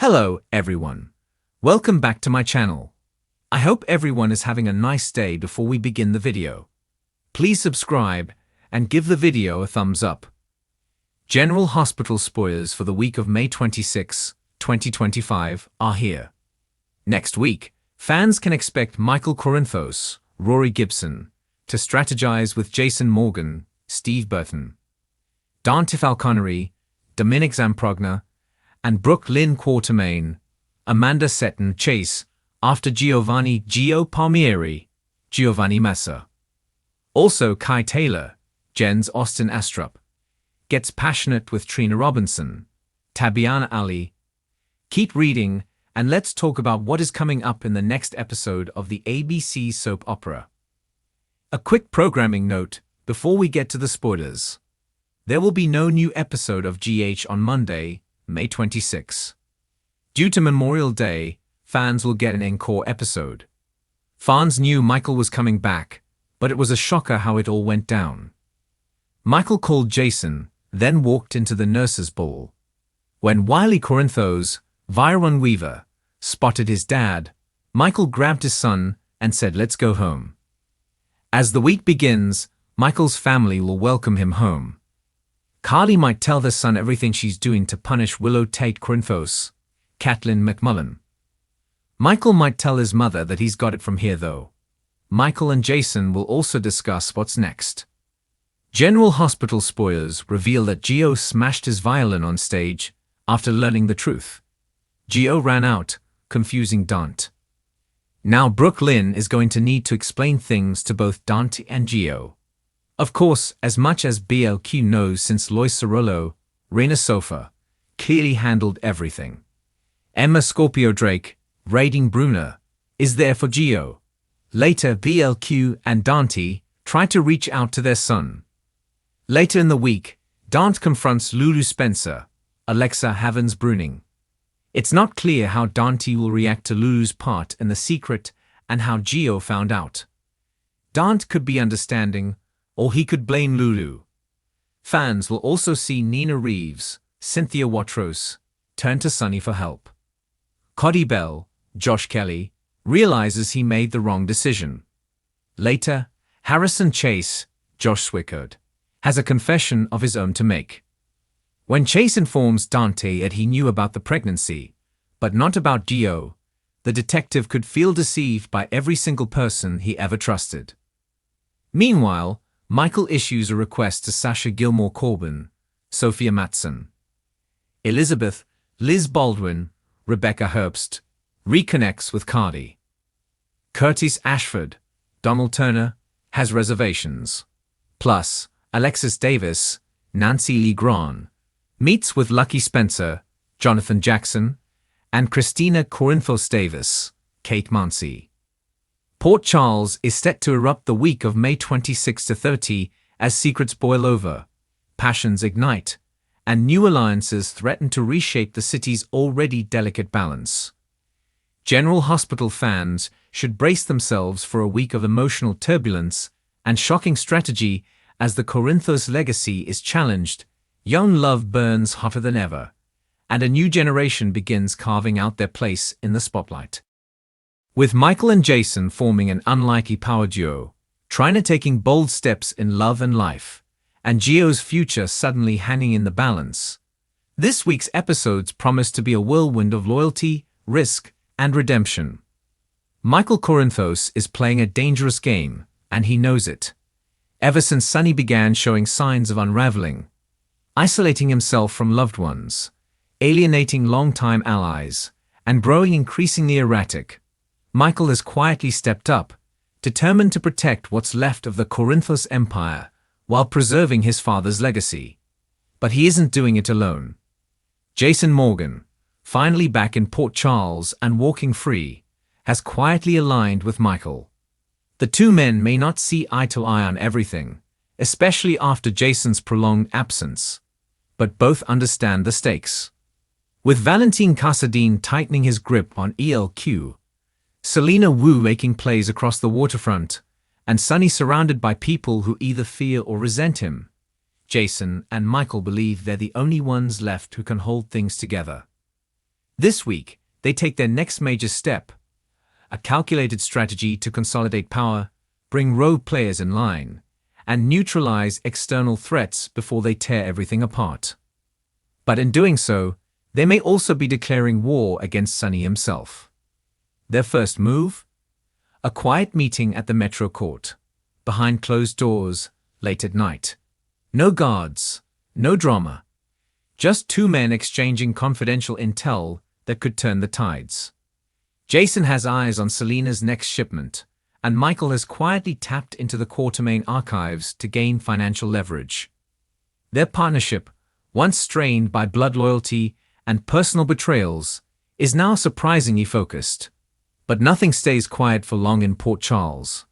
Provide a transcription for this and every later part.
Hello, everyone. Welcome back to my channel. I hope everyone is having a nice day before we begin the video. Please subscribe and give the video a thumbs up. General Hospital spoilers for the week of May 26, 2025 are here. Next week, fans can expect Michael Corinthos, Rory Gibson, to strategize with Jason Morgan, Steve Burton, Dante Falconeri, Dominic Zamprogna, and Brooke Lynn Quartermain, Amanda Seton Chase, after Giovanni Gio Palmieri, Giovanni Massa. Also Kai Taylor, Jens Austin Astrup, gets passionate with Trina Robinson, Tabiana Ali. Keep reading, and let's talk about what is coming up in the next episode of the ABC soap opera. A quick programming note before we get to the spoilers. There will be no new episode of GH on Monday, May 26. Due to Memorial Day, fans will get an encore episode. Fans knew Michael was coming back, but it was a shocker how it all went down. Michael called Jason, then walked into the nurses' ball. When Wiley Corinthos, Viron Weaver, spotted his dad, Michael grabbed his son and said, "Let's go home." As the week begins, Michael's family will welcome him home. Carly might tell their son everything she's doing to punish Willow Tate Corinthos, Caitlin McMullen. Michael might tell his mother that he's got it from here though. Michael and Jason will also discuss what's next. General Hospital spoilers reveal that Gio smashed his violin on stage after learning the truth. Gio ran out, confusing Dante. Now Brooke Lynn is going to need to explain things to both Dante and Gio. Of course, as much as BLQ knows since Lois Cerullo, Reina Sofa, clearly handled everything. Emma Scorpio Drake, raiding Bruna, is there for Gio. Later, BLQ and Dante try to reach out to their son. Later in the week, Dante confronts Lulu Spencer, Alexa Havens Bruning. It's not clear how Dante will react to Lulu's part in the secret and how Gio found out. Dante could be understanding, or he could blame Lulu. Fans will also see Nina Reeves, Cynthia Watros, turn to Sunny for help. Cody Bell, Josh Kelly, realizes he made the wrong decision. Later, Harrison Chase, Josh Swickard, has a confession of his own to make. When Chase informs Dante that he knew about the pregnancy, but not about Gio, the detective could feel deceived by every single person he ever trusted. Meanwhile, Michael issues a request to Sasha Gilmore Corbin, Sophia Matson, Elizabeth, Liz Baldwin, Rebecca Herbst, reconnects with Cardi. Curtis Ashford, Donald Turner, has reservations. Plus, Alexis Davis, Nancy Lee Grahn, meets with Lucky Spencer, Jonathan Jackson, and Christina Corinthos Davis, Kate Mansi. Port Charles is set to erupt the week of May 26 to 30 as secrets boil over, passions ignite, and new alliances threaten to reshape the city's already delicate balance. General Hospital fans should brace themselves for a week of emotional turbulence and shocking strategy as the Corinthos legacy is challenged, young love burns hotter than ever, and a new generation begins carving out their place in the spotlight. With Michael and Jason forming an unlikely power duo, Trina taking bold steps in love and life, and Gio's future suddenly hanging in the balance, this week's episodes promise to be a whirlwind of loyalty, risk, and redemption. Michael Corinthos is playing a dangerous game, and he knows it. Ever since Sunny began showing signs of unraveling, isolating himself from loved ones, alienating longtime allies, and growing increasingly erratic, Michael has quietly stepped up, determined to protect what's left of the Corinthos Empire while preserving his father's legacy. But he isn't doing it alone. Jason Morgan, finally back in Port Charles and walking free, has quietly aligned with Michael. The two men may not see eye to eye on everything, especially after Jason's prolonged absence, but both understand the stakes. With Valentin Casadine tightening his grip on ELQ, Selena Wu making plays across the waterfront, and Sunny surrounded by people who either fear or resent him, Jason and Michael believe they're the only ones left who can hold things together. This week, they take their next major step, a calculated strategy to consolidate power, bring rogue players in line, and neutralize external threats before they tear everything apart. But in doing so, they may also be declaring war against Sunny himself. Their first move? A quiet meeting at the Metro Court, behind closed doors, late at night. No guards, no drama. Just two men exchanging confidential intel that could turn the tides. Jason has eyes on Selena's next shipment, and Michael has quietly tapped into the Quatermain archives to gain financial leverage. Their partnership, once strained by blood loyalty and personal betrayals, is now surprisingly focused. But nothing stays quiet for long in Port Charles.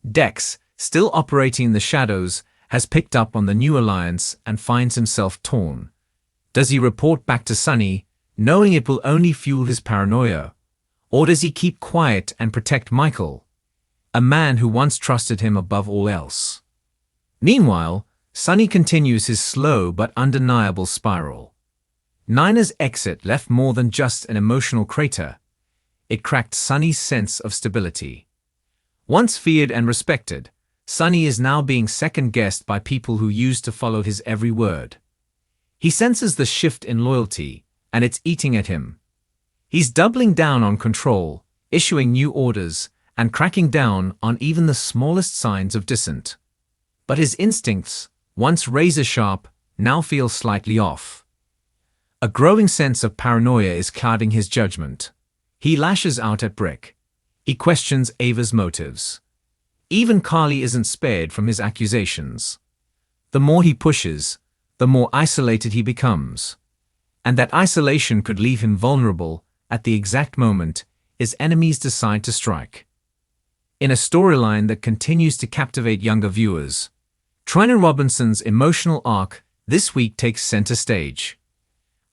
Dex, still operating in the shadows, has picked up on the new alliance and finds himself torn. Does he report back to Sunny, knowing it will only fuel his paranoia? Or does he keep quiet and protect Michael, a man who once trusted him above all else? Meanwhile, Sunny continues his slow but undeniable spiral. Nina's exit left more than just an emotional crater. It cracked Sunny's sense of stability. Once feared and respected, Sunny is now being second-guessed by people who used to follow his every word. He senses the shift in loyalty, and it's eating at him. He's doubling down on control, issuing new orders, and cracking down on even the smallest signs of dissent. But his instincts, once razor-sharp, now feel slightly off. A growing sense of paranoia is clouding his judgment. He lashes out at Brick. He questions Ava's motives. Even Carly isn't spared from his accusations. The more he pushes, the more isolated he becomes. And that isolation could leave him vulnerable at the exact moment his enemies decide to strike. In a storyline that continues to captivate younger viewers, Trina Robinson's emotional arc this week takes center stage.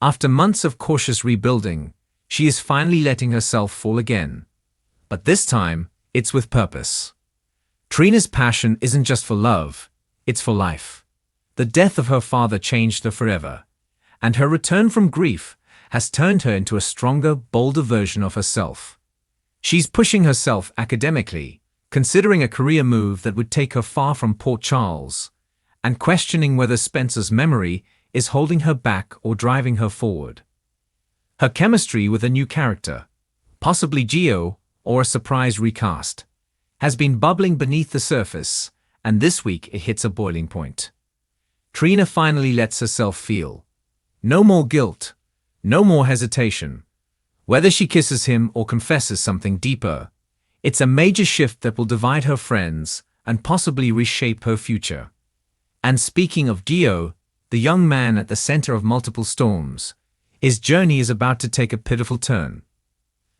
After months of cautious rebuilding, she is finally letting herself fall again. But this time, it's with purpose. Trina's passion isn't just for love, it's for life. The death of her father changed her forever, and her return from grief has turned her into a stronger, bolder version of herself. She's pushing herself academically, considering a career move that would take her far from Port Charles, and questioning whether Spencer's memory is holding her back or driving her forward. Her chemistry with a new character, possibly Gio or a surprise recast, has been bubbling beneath the surface, and this week it hits a boiling point. Trina finally lets herself feel. No more guilt, no more hesitation. Whether she kisses him or confesses something deeper, it's a major shift that will divide her friends and possibly reshape her future. And speaking of Gio, the young man at the center of multiple storms, his journey is about to take a pivotal turn.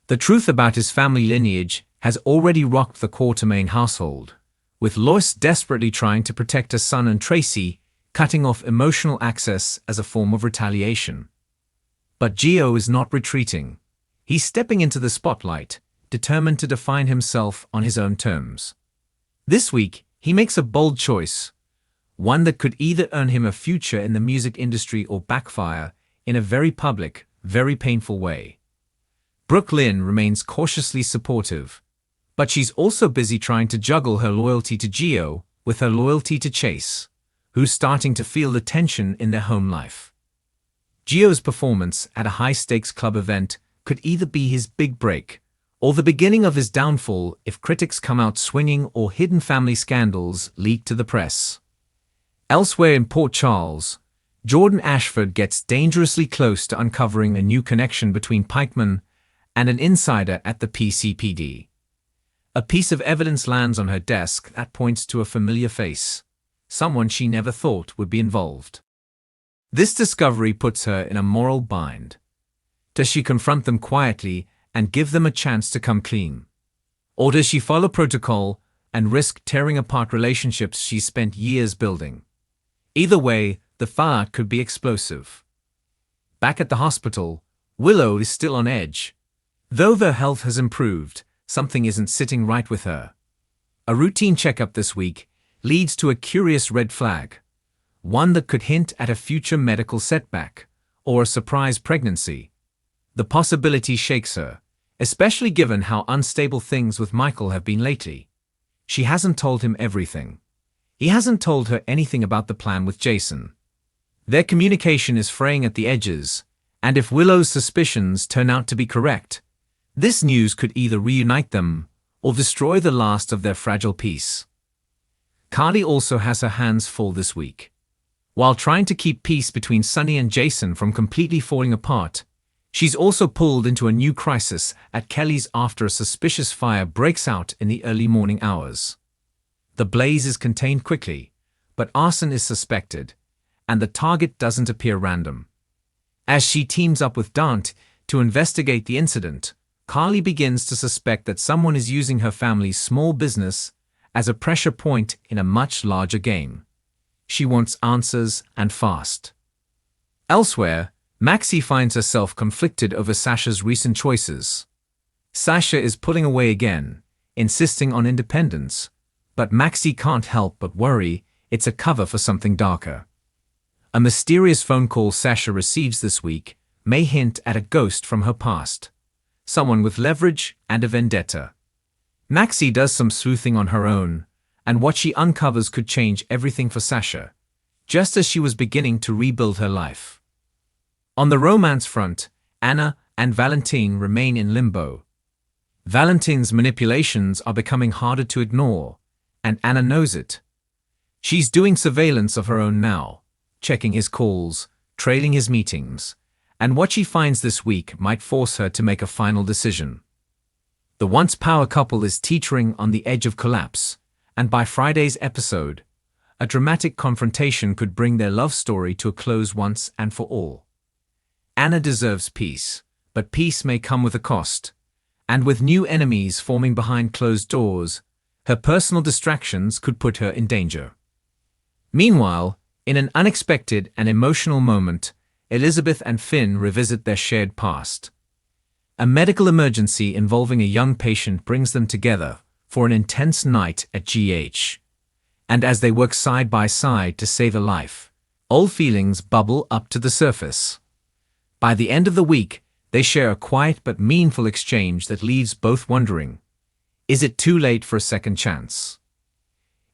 The truth about his family lineage has already rocked the Quatermain household, with Lois desperately trying to protect her son and Tracy cutting off emotional access as a form of retaliation. But Gio is not retreating. He's stepping into the spotlight, determined to define himself on his own terms. This week, he makes a bold choice, one that could either earn him a future in the music industry or backfire in a very public, very painful way. Brooke Lynn remains cautiously supportive, but she's also busy trying to juggle her loyalty to Gio with her loyalty to Chase, who's starting to feel the tension in their home life. Gio's performance at a high-stakes club event could either be his big break or the beginning of his downfall if critics come out swinging or hidden family scandals leak to the press. Elsewhere in Port Charles, Jordan Ashford gets dangerously close to uncovering a new connection between Pikeman and an insider at the PCPD. A piece of evidence lands on her desk that points to a familiar face, someone she never thought would be involved. This discovery puts her in a moral bind. Does she confront them quietly and give them a chance to come clean? Or does she follow protocol and risk tearing apart relationships she spent years building? Either way, the fallout could be explosive. Back at the hospital, Willow is still on edge. Though their health has improved, something isn't sitting right with her. A routine checkup this week leads to a curious red flag, one that could hint at a future medical setback or a surprise pregnancy. The possibility shakes her, especially given how unstable things with Michael have been lately. She hasn't told him everything. He hasn't told her anything about the plan with Jason. Their communication is fraying at the edges, and if Willow's suspicions turn out to be correct, this news could either reunite them or destroy the last of their fragile peace. Carly also has her hands full this week. While trying to keep peace between Sunny and Jason from completely falling apart, she's also pulled into a new crisis at Kelly's after a suspicious fire breaks out in the early morning hours. The blaze is contained quickly, but arson is suspected, and the target doesn't appear random. As she teams up with Dante to investigate the incident, Carly begins to suspect that someone is using her family's small business as a pressure point in a much larger game. She wants answers and fast. Elsewhere, Maxie finds herself conflicted over Sasha's recent choices. Sasha is pulling away again, insisting on independence, but Maxie can't help but worry it's a cover for something darker. A mysterious phone call Sasha receives this week may hint at a ghost from her past, someone with leverage and a vendetta. Maxie does some sleuthing on her own, and what she uncovers could change everything for Sasha, just as she was beginning to rebuild her life. On the romance front, Anna and Valentine remain in limbo. Valentine's manipulations are becoming harder to ignore, and Anna knows it. She's doing surveillance of her own now, checking his calls, trailing his meetings, and what she finds this week might force her to make a final decision. The once power couple is teetering on the edge of collapse, and by Friday's episode, a dramatic confrontation could bring their love story to a close once and for all. Anna deserves peace, but peace may come with a cost, and with new enemies forming behind closed doors, her personal distractions could put her in danger. Meanwhile, in an unexpected and emotional moment, Elizabeth and Finn revisit their shared past. A medical emergency involving a young patient brings them together for an intense night at GH. And as they work side by side to save a life, old feelings bubble up to the surface. By the end of the week, they share a quiet but meaningful exchange that leaves both wondering, is it too late for a second chance?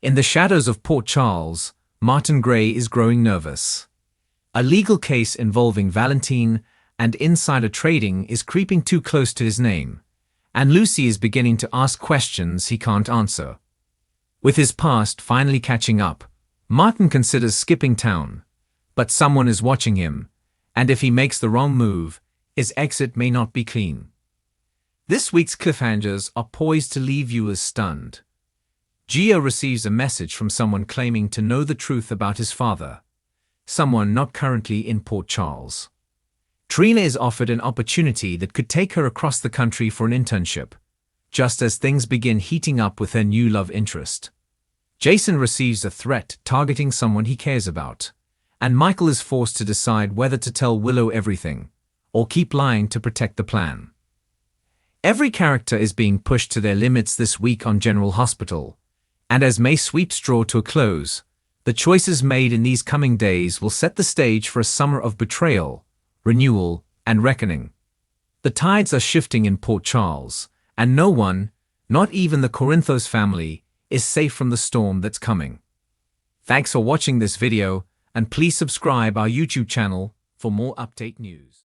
In the shadows of Port Charles, Martin Gray is growing nervous. A legal case involving Valentine and insider trading is creeping too close to his name, and Lucy is beginning to ask questions he can't answer. With his past finally catching up, Martin considers skipping town, but someone is watching him, and if he makes the wrong move, his exit may not be clean. This week's cliffhangers are poised to leave viewers stunned. Gio receives a message from someone claiming to know the truth about his father, someone not currently in Port Charles. Trina is offered an opportunity that could take her across the country for an internship, just as things begin heating up with her new love interest. Jason receives a threat targeting someone he cares about, and Michael is forced to decide whether to tell Willow everything, or keep lying to protect the plan. Every character is being pushed to their limits this week on General Hospital, and as May sweeps draw to a close, the choices made in these coming days will set the stage for a summer of betrayal, renewal, and reckoning. The tides are shifting in Port Charles, and no one, not even the Corinthos family, is safe from the storm that's coming. Thanks for watching this video, and please subscribe our YouTube channel for more update news.